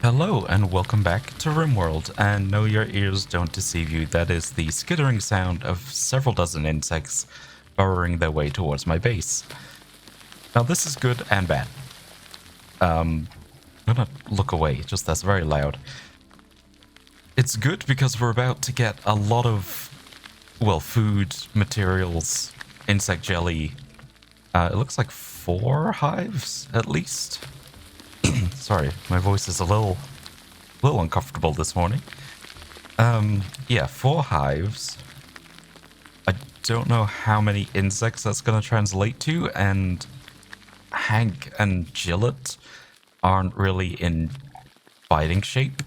Hello and welcome back to Rimworld, and no, your ears don't deceive you. That is the skittering sound of several dozen insects burrowing their way towards my base. Now this is good and bad. I'm gonna look away, just that's very loud. It's good because we're about to get a lot of, well, food, materials, insect jelly. It looks like 4 hives at least. Sorry, my voice is a little uncomfortable this morning. Yeah, 4 hives. I don't know how many insects that's going to translate to, and Hank and Gillett aren't really in fighting shape.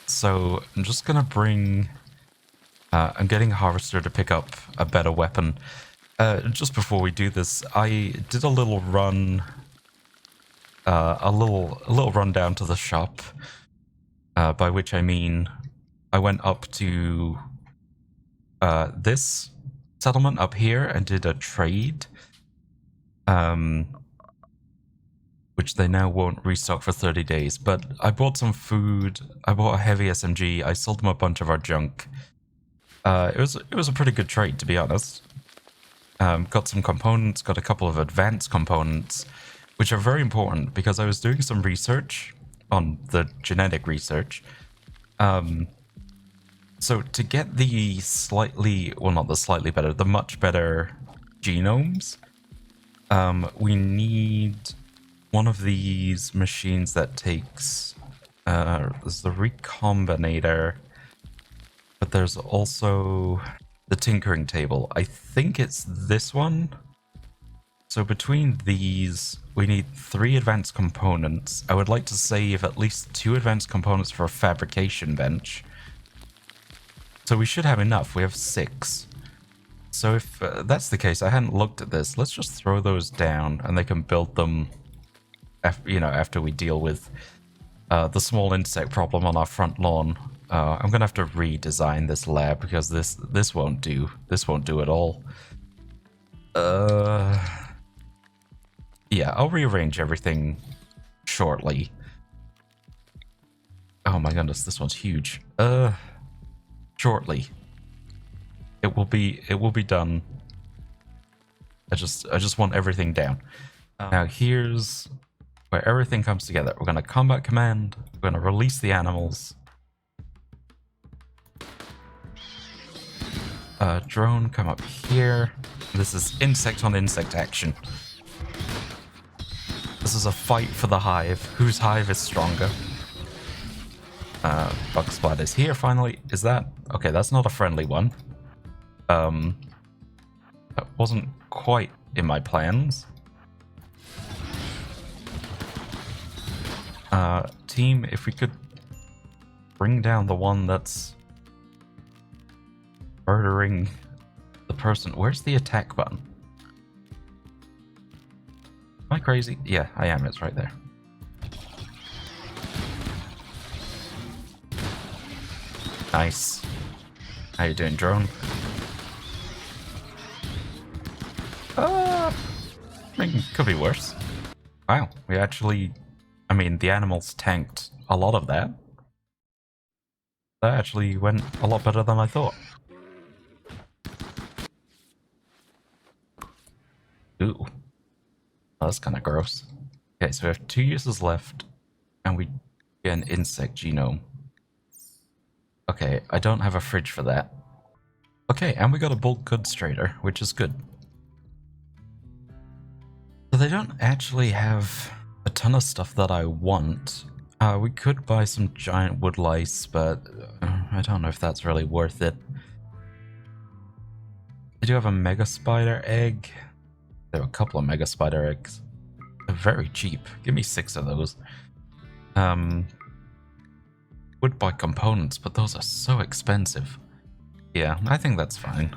So I'm just going to bring... I'm getting a harvester to pick up a better weapon. Just before we do this, I did a little run... a little run down to the shop, by which I mean I went up to this settlement up here and did a trade, which they now won't restock for 30 days. But I bought some food, I bought a heavy SMG, I sold them a bunch of our junk. It was a pretty good trade, to be honest. Got some components, got a couple of advanced components, which are very important because I was doing some research on the genetic research. So to get the slightly, well, not the slightly better, the much better genomes, we need one of these machines that takes, there's the recombinator, but there's also the tinkering table. I think it's this one. So between these, we need 3 advanced components. I would like to save at least 2 advanced components for a fabrication bench. So we should have enough. We have 6. So if that's the case, I hadn't looked at this. Let's just throw those down, and they can build them, after we deal with the small insect problem on our front lawn. I'm gonna have to redesign this lab because this won't do. This won't do at all. Yeah, I'll rearrange everything shortly. Oh my goodness, this one's huge. Shortly. It will be done. I just want everything down. Now here's where everything comes together. We're gonna combat command, we're gonna release the animals. Drone, come up here. This is insect on insect action. This is a fight for the hive. Whose hive is stronger? Bug Splat is here finally. Is that... Okay, that's not a friendly one. That wasn't quite in my plans. Team, if we could bring down the one that's murdering the person. Where's the attack button? Am I crazy? Yeah, I am. It's right there. Nice. How you doing, drone? I mean, could be worse. Wow, we actually... I mean, the animals tanked a lot of that. That actually went a lot better than I thought. Ooh. Oh, that's kind of gross. Okay, so we have 2 uses left, and we get an insect genome. Okay, I don't have a fridge for that. Okay, and we got a bulk goods trader, which is good. So they don't actually have a ton of stuff that I want. We could buy some giant wood lice, but I don't know if that's really worth it. I do have a mega spider egg. There are a couple of mega spider eggs. They're very cheap. Give me 6 of those. Would buy components, but those are so expensive. Yeah, I think that's fine.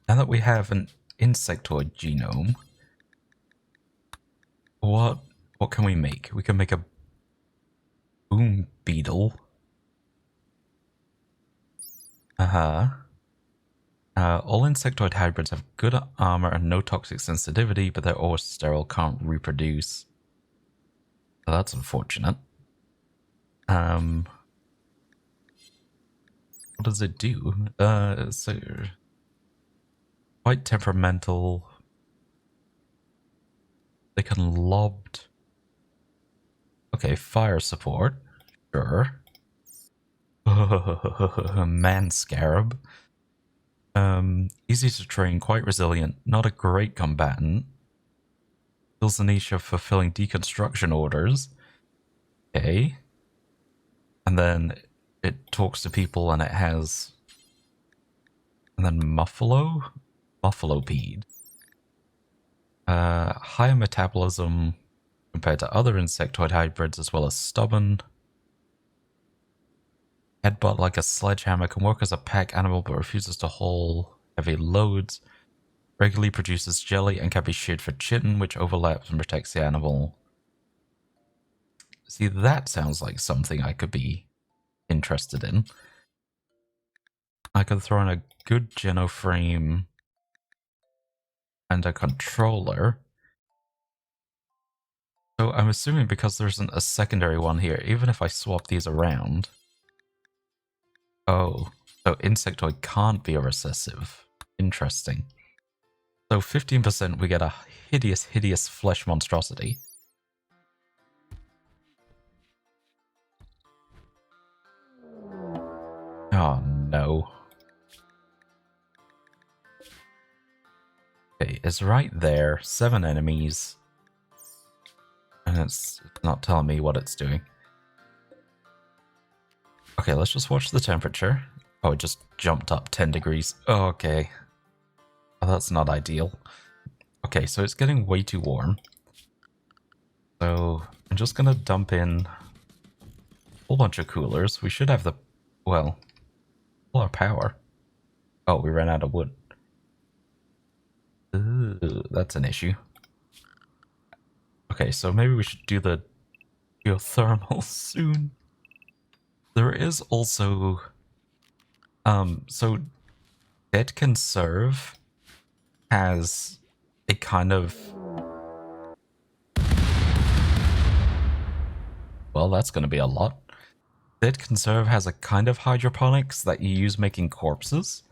Now that we have an insectoid genome, what can we make? We can make a boom beetle. All insectoid hybrids have good armor and no toxic sensitivity, but they're always sterile, can't reproduce. Well, that's unfortunate. What does it do? So quite temperamental. They can lobbed. Okay, fire support. Sure. Man scarab. Easy to train, quite resilient, not a great combatant. Fills the niche of fulfilling deconstruction orders. Okay. And then it talks to people and it has... And then Muffalo? Muffalopede. Higher metabolism compared to other insectoid hybrids, as well as stubborn. Headbutt like a sledgehammer, can work as a pack animal but refuses to haul heavy loads. Regularly produces jelly and can be sheared for chitin, which overlaps and protects the animal. See, that sounds like something I could be interested in. I could throw in a good Geno frame and a controller. So I'm assuming because there isn't a secondary one here, even if I swap these around... Oh, so insectoid can't be a recessive. Interesting. So 15% we get a hideous, hideous flesh monstrosity. Oh no. Okay, it's right there. 7 enemies. And it's not telling me what it's doing. Okay, let's just watch the temperature. Oh, it just jumped up 10 degrees. Oh, okay. Oh, that's not ideal. Okay, so it's getting way too warm. So I'm just gonna dump in a whole bunch of coolers. We should have the... well, all our power. Oh, we ran out of wood. Ooh, that's an issue. Okay, so maybe we should do the geothermal soon. There is also... so Dead Conserve has a kind of... well, that's going to be a lot. Dead Conserve has a kind of hydroponics that you use making corpses.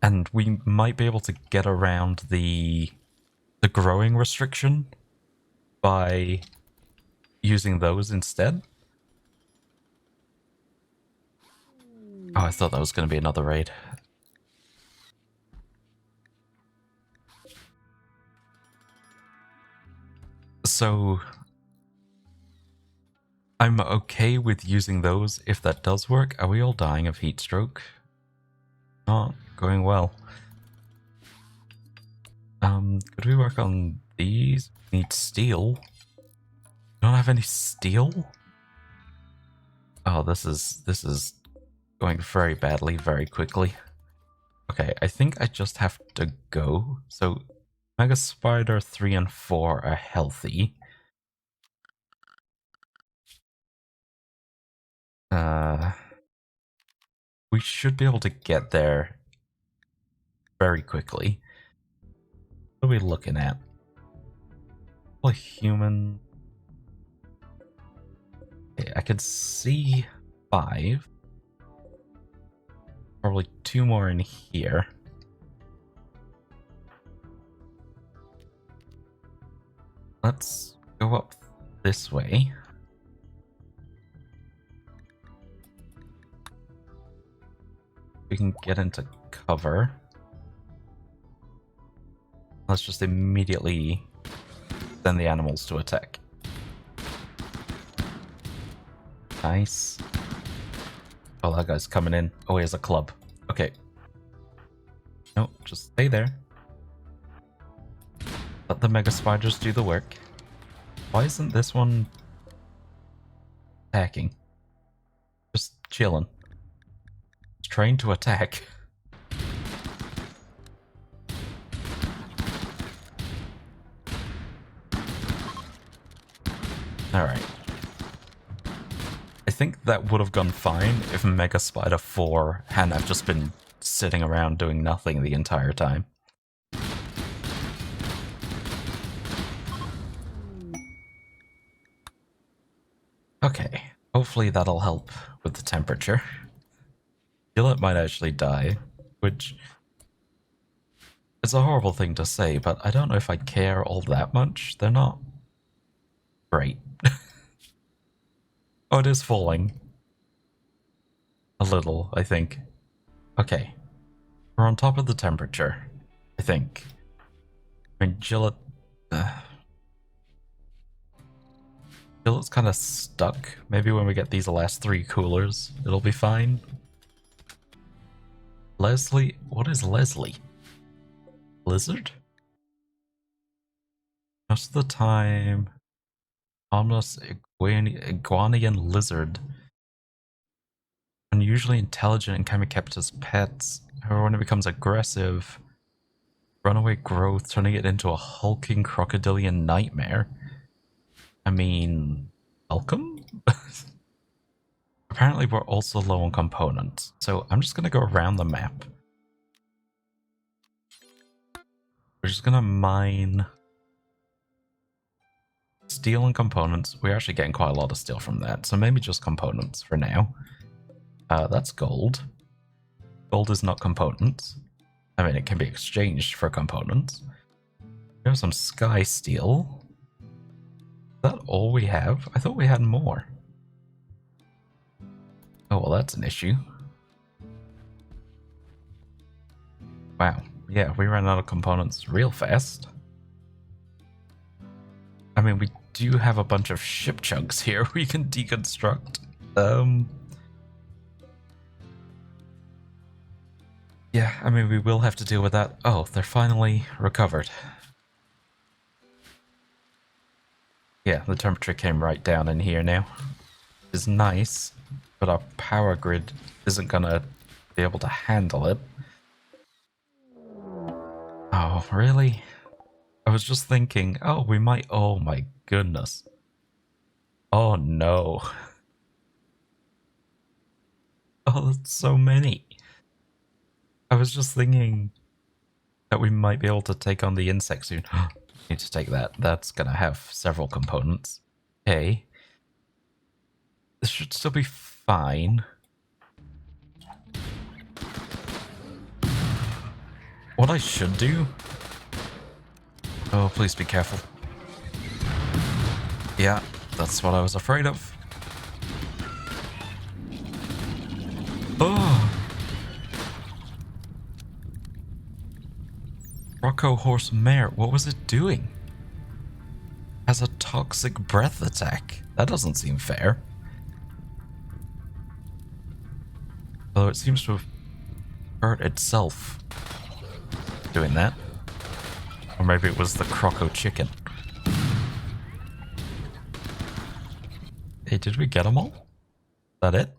And we might be able to get around the growing restriction by using those instead. Oh, I thought that was going to be another raid. So I'm okay with using those if that does work. Are we all dying of heat stroke? Not going well. Could we work on these? Need steel. Don't have any steel? Oh, this is going very badly very quickly. Okay, I think I just have to go. So Mega Spider 3 and 4 are healthy. We should be able to get there very quickly. What are we looking at? A human. Okay, I could see 5. Probably 2 more in here. Let's go up this way. We can get into cover. Let's just immediately send the animals to attack. Nice. Oh, that guy's coming in. Oh, he has a club. Okay. No, just stay there. Let the mega spiders do the work. Why isn't this one attacking? Just chilling. It's trained to attack. Alright. I think that would have gone fine if Mega Spider 4 hadn't have just been sitting around doing nothing the entire time. Okay, hopefully that'll help with the temperature. Gillett might actually die, which is a horrible thing to say, but I don't know if I care all that much. They're not great. Oh, it is falling. A little, I think. Okay. We're on top of the temperature, I think. I mean, Gillett's kind of stuck. Maybe when we get these last 3 coolers, it'll be fine. Leslie? What is Leslie? Lizard? Most of the time, harmless iguanian lizard. Unusually intelligent and can be kept as pets. However, when it becomes aggressive, runaway growth, turning it into a hulking crocodilian nightmare. I mean, welcome? Apparently we're also low on components, so I'm just gonna go around the map. We're just gonna mine steel and components. We're actually getting quite a lot of steel from that, so maybe just components for now. That's gold. Gold is not components. I mean, it can be exchanged for components. We have some sky steel. Is that all we have? I thought we had more. Oh, well, that's an issue. Wow. Yeah, we ran out of components real fast. I mean, we do have a bunch of ship chunks here we can deconstruct. Yeah, I mean, we will have to deal with that. Oh, they're finally recovered. Yeah, the temperature came right down in here now. It's nice, but our power grid isn't gonna be able to handle it. Oh, really? I was just thinking, oh, we might... Oh my goodness. Oh no. Oh, that's so many. I was just thinking that we might be able to take on the insect soon. Need to take that. That's gonna have several components. Okay. This should still be fine. What I should do... Oh, please be careful. Yeah, that's what I was afraid of. Oh! Rocco Horse Mare, what was it doing? Has a toxic breath attack. That doesn't seem fair. Although it seems to have hurt itself doing that. Or maybe it was the Croco chicken. Hey, did we get them all? Is that it?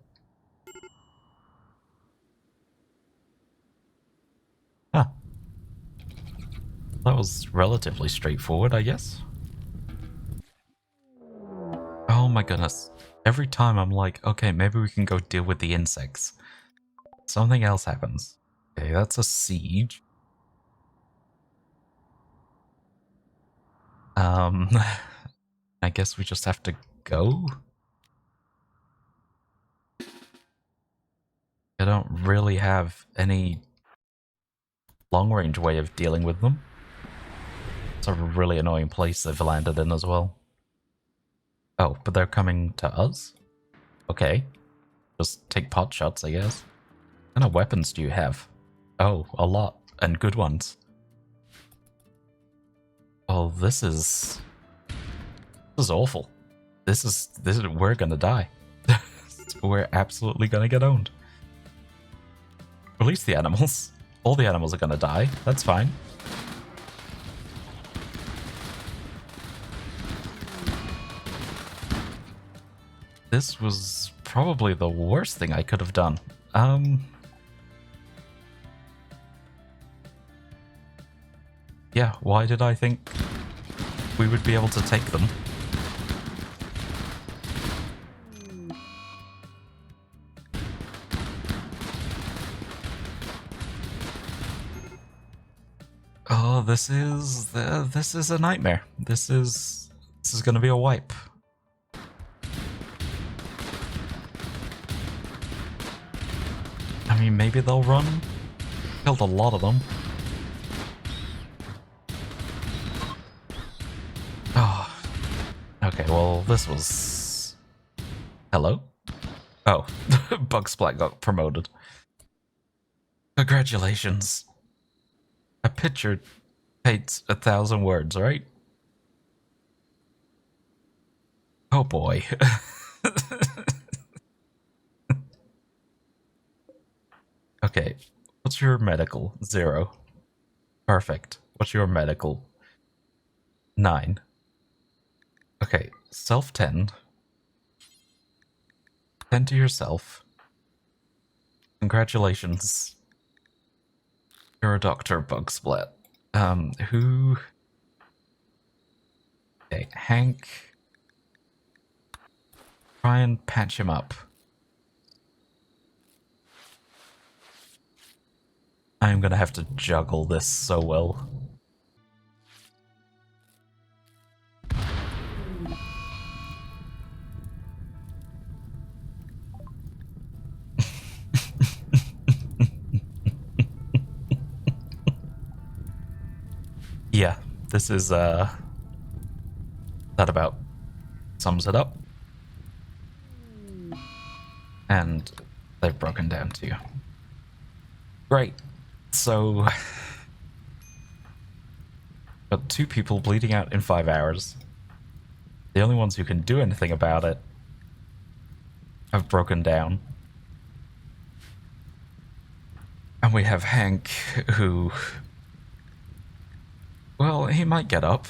Huh. That was relatively straightforward, I guess. Oh my goodness. Every time I'm like, okay, maybe we can go deal with the insects. Something else happens. Okay, that's a siege. I guess we just have to go? I don't really have any long-range way of dealing with them. It's a really annoying place they've landed in as well. Oh, but they're coming to us? Okay. Just take pot shots, I guess. What kind of weapons do you have? Oh, a lot. And good ones. Oh, this is awful. This is we're gonna die. We're absolutely gonna get owned. Release the animals. All the animals are gonna die. That's fine. This was probably the worst thing I could have done. Yeah, why did I think we would be able to take them? this is a nightmare. This is gonna be a wipe. I mean, maybe they'll run. Killed a lot of them. Oh. Okay, well, this was... Hello? Oh, Bugsplat got promoted. Congratulations. A picture paints 1,000 words, right? Oh boy. Okay, what's your medical? 0. Perfect. What's your medical? 9. Okay, self 10. 10 to yourself. Congratulations. You're a doctor, Bugsplat. Who... Okay, Hank. Try and patch him up. I'm gonna have to juggle this so well. Yeah, this is, that about sums it up. And they've broken down to you. Great. So... got 2 people bleeding out in 5 hours. The only ones who can do anything about it have broken down. And we have Hank, who... Well, he might get up.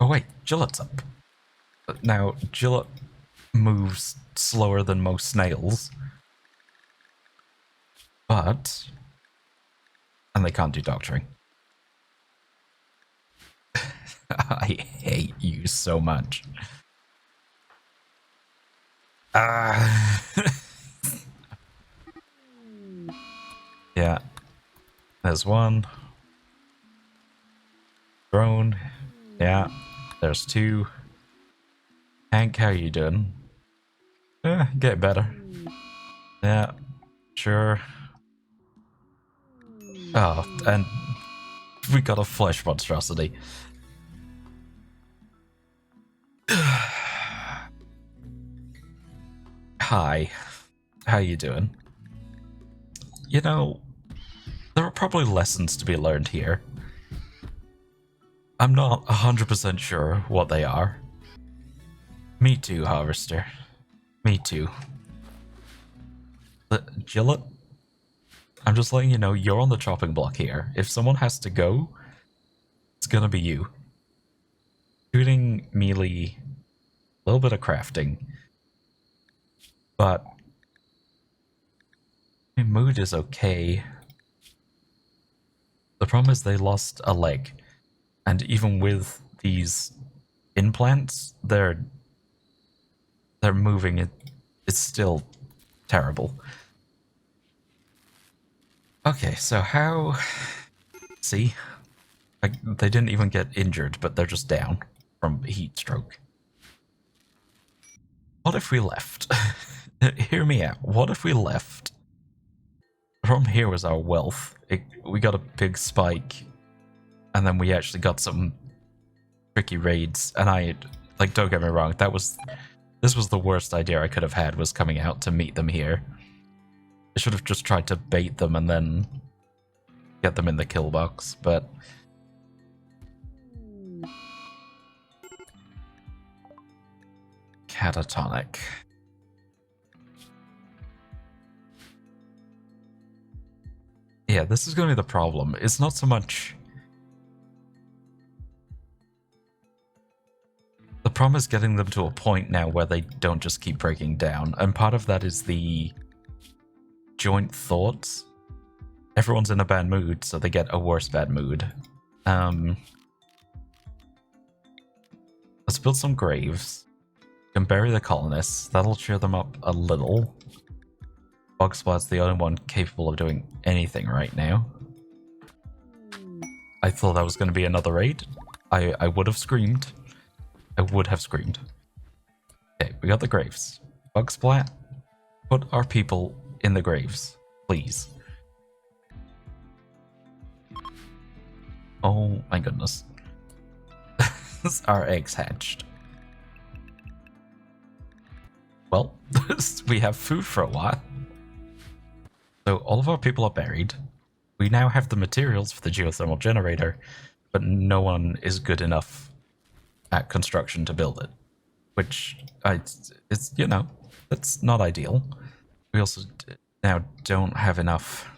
Oh wait, Gillet's up. Now, Gillet moves slower than most snails. But... And they can't do doctoring. I hate you so much. Yeah. There's one. Drone. Yeah. There's 2. Hank, how you doing? Get better. Yeah. Sure. Oh, and we got a flesh monstrosity. Hi. How you doing? You know, there are probably lessons to be learned here. I'm not 100% sure what they are. Me too, Harvester. Me too. Gillet? I'm just letting you know you're on the chopping block here. If someone has to go, it's gonna be you. Shooting, melee, a little bit of crafting. But my mood is okay. The problem is they lost a leg. And even with these implants, they're moving. It's still terrible. Okay, so how... See? Like, they didn't even get injured, but they're just down from heat stroke. What if we left? Hear me out. What if we left? The problem here was our wealth. We got a big spike, and then we actually got some tricky raids, and like, don't get me wrong, this was the worst idea I could have had, was coming out to meet them here. I should have just tried to bait them and then get them in the kill box, but... Catatonic. Yeah, this is going to be the problem. It's not so much... The problem is getting them to a point now where they don't just keep breaking down, and part of that is the joint thoughts. Everyone's in a bad mood, so they get a worse bad mood. Let's build some graves. We can bury the colonists. That'll cheer them up a little. Bugsplat's the only one capable of doing anything right now. I thought that was going to be another raid. I would have screamed. I would have screamed. Okay, we got the graves. Bug splat. Put our people in the graves, please. Oh my goodness. Our eggs hatched. Well, we have food for a while. So all of our people are buried. We now have the materials for the geothermal generator, but no one is good enough at construction to build it. Which, it's, you know, that's not ideal. We also now don't have enough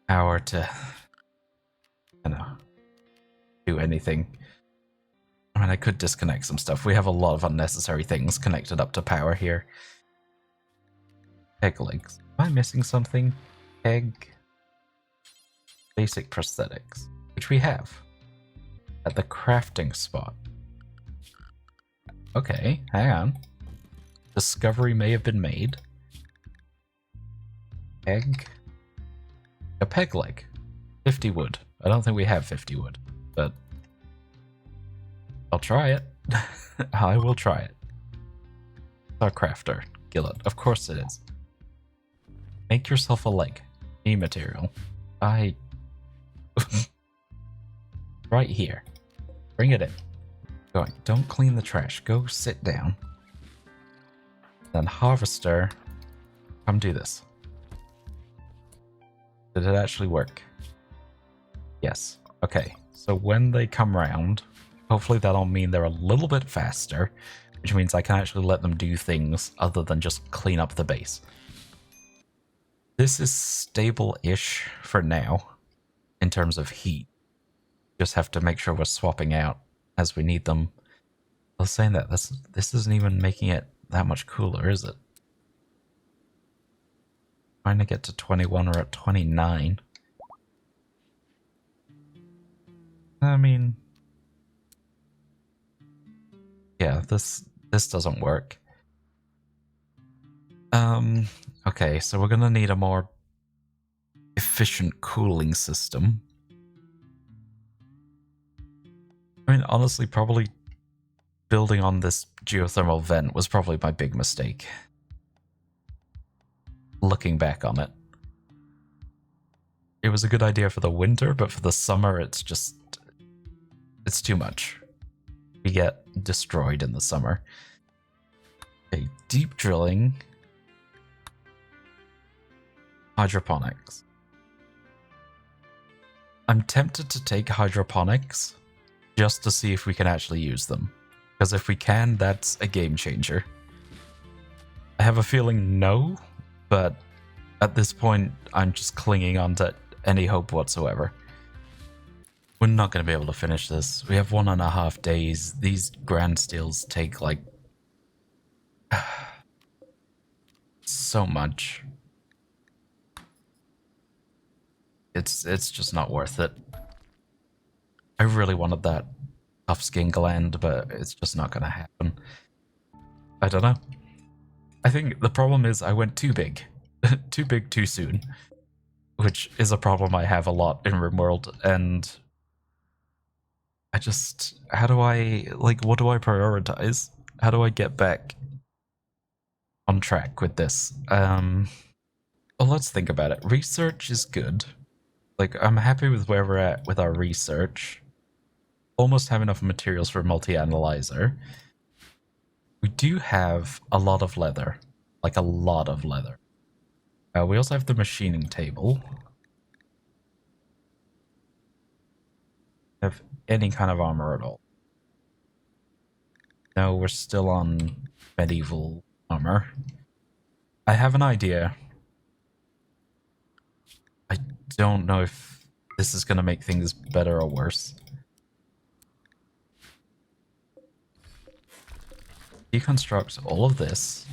power to, you know, do anything. I mean, I could disconnect some stuff. We have a lot of unnecessary things connected up to power here. Peg legs. Am I missing something? Peg. Basic prosthetics, which we have at the crafting spot. Okay, hang on. Discovery may have been made. Peg. A peg leg. 50 wood. I don't think we have 50 wood, but I'll try it. I will try it. Our crafter. Gillet. Of course it is. Make yourself a leg. Knee material. Right here. Bring it in. Going. Don't clean the trash. Go sit down. Then harvester. Come do this. Did it actually work? Yes. Okay. So when they come round, hopefully that'll mean they're a little bit faster, which means I can actually let them do things other than just clean up the base. This is stable-ish for now in terms of heat. Just have to make sure we're swapping out as we need them. I was saying that this isn't even making it that much cooler, is it? Trying to get to 21 or at 29. I mean, yeah, this doesn't work. Okay, so we're gonna need a more efficient cooling system. I mean, honestly, probably building on this geothermal vent was probably my big mistake. Looking back on it. It was a good idea for the winter, but for the summer, it's too much. We get destroyed in the summer. Okay, deep drilling. Hydroponics. I'm tempted to take hydroponics just to see if we can actually use them. Because if we can, that's a game changer. I have a feeling no, but at this point, I'm just clinging on to any hope whatsoever. We're not going to be able to finish this. We have 1.5 days. These grand steels take, like, so much. It's just not worth it. I really wanted that tough skin gland, but it's just not going to happen. I don't know. I think the problem is I went too big. Too big too soon. Which is a problem I have a lot in Rimworld, and I just... How do I... Like, what do I prioritize? How do I get back on track with this? Well, let's think about it. Research is good. Like, I'm happy with where we're at with our research. Almost have enough materials for a multi-analyzer. We do have a lot of leather. Like, a lot of leather. We also have the machining table. Have any kind of armor at all? No, we're still on medieval armor. I have an idea. I don't know if this is going to make things better or worse. Deconstruct all of this.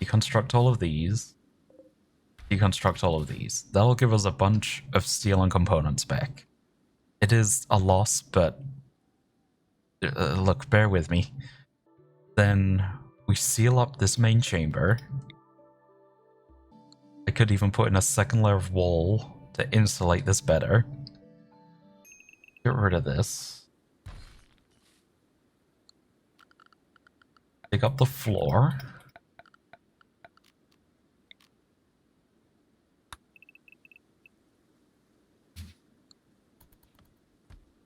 Deconstruct all of these. Deconstruct all of these. That'll give us a bunch of steel and components back. It is a loss, but look, bear with me. Then we seal up this main chamber. I could even put in a second layer of wall to insulate this better. Get rid of this. Dig up the floor.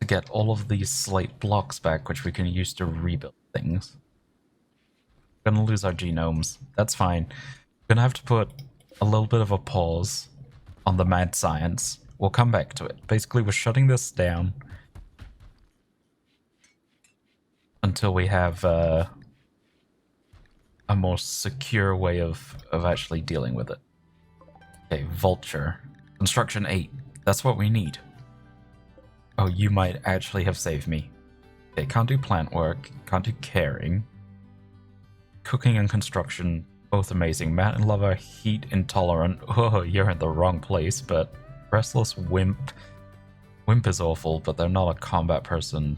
To get all of these slate blocks back, which we can use to rebuild things. Gonna lose our genomes. That's fine. Gonna have to put a little bit of a pause on the mad science. We'll come back to it. Basically, we're shutting this down until we have a more secure way of actually dealing with it. Okay, vulture. Construction 8. That's what we need. Oh, you might actually have saved me. Okay, can't do plant work, can't do caring. Cooking and construction, both amazing. Mountain lover, heat intolerant. Oh, you're in the wrong place, but restless wimp. Wimp is awful, but they're not a combat person.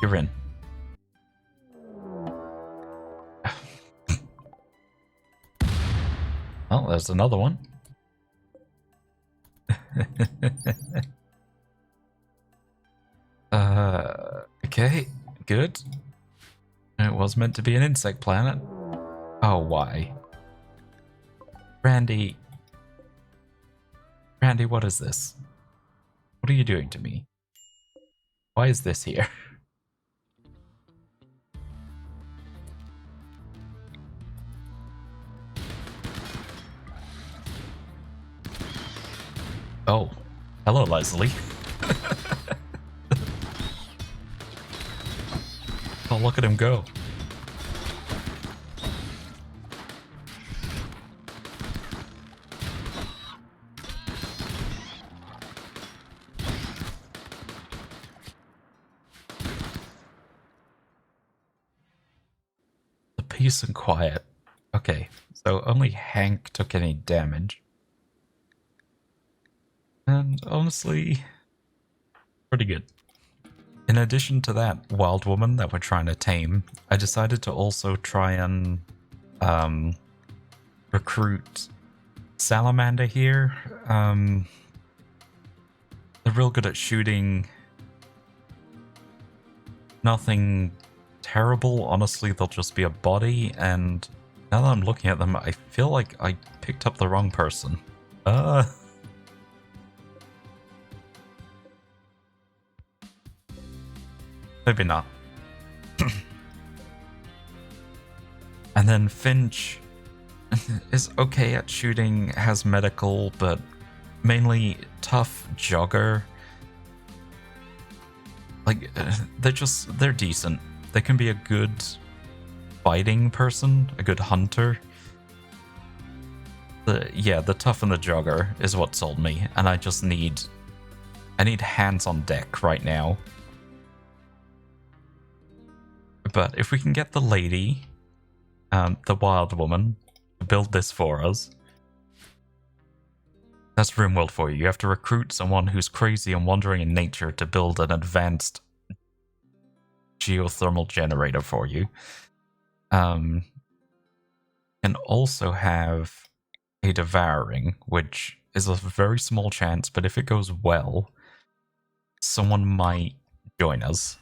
You're in. Oh, there's another one. Okay, good. It was meant to be an insect planet. Oh, why? Randy. Randy, what is this? What are you doing to me? Why is this here? Oh, hello, Leslie. Oh, look at him go. The peace and quiet. Okay, so only Hank took any damage. And honestly, pretty good. In addition to that wild woman that we're trying to tame, I decided to also try and recruit Salamander here. They're real good at shooting. Nothing terrible. Honestly, they'll just be a body, and now that I'm looking at them, I feel like I picked up the wrong person. Maybe not. And then Finch is okay at shooting, has medical, but mainly tough jogger. Like, they're decent. They can be a good fighting person, a good hunter. The tough and the jogger is what sold me, and I need hands on deck right now. But if we can get the lady, the wild woman, to build this for us, that's Rimworld for you. You have to recruit someone who's crazy and wandering in nature to build an advanced geothermal generator for you. And also have a devouring, which is a very small chance, but if it goes well, someone might join us.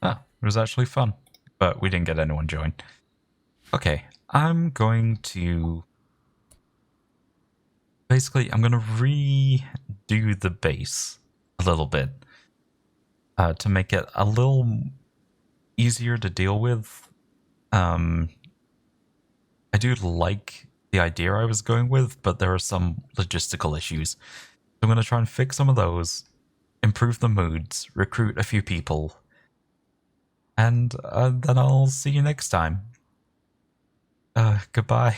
It was actually fun, but we didn't get anyone joined. Okay, I'm going to... Basically, I'm going to redo the base a little bit to make it a little easier to deal with. I do like the idea I was going with, but there are some logistical issues. So I'm going to try and fix some of those, improve the moods, recruit a few people, and then I'll see you next time. Goodbye.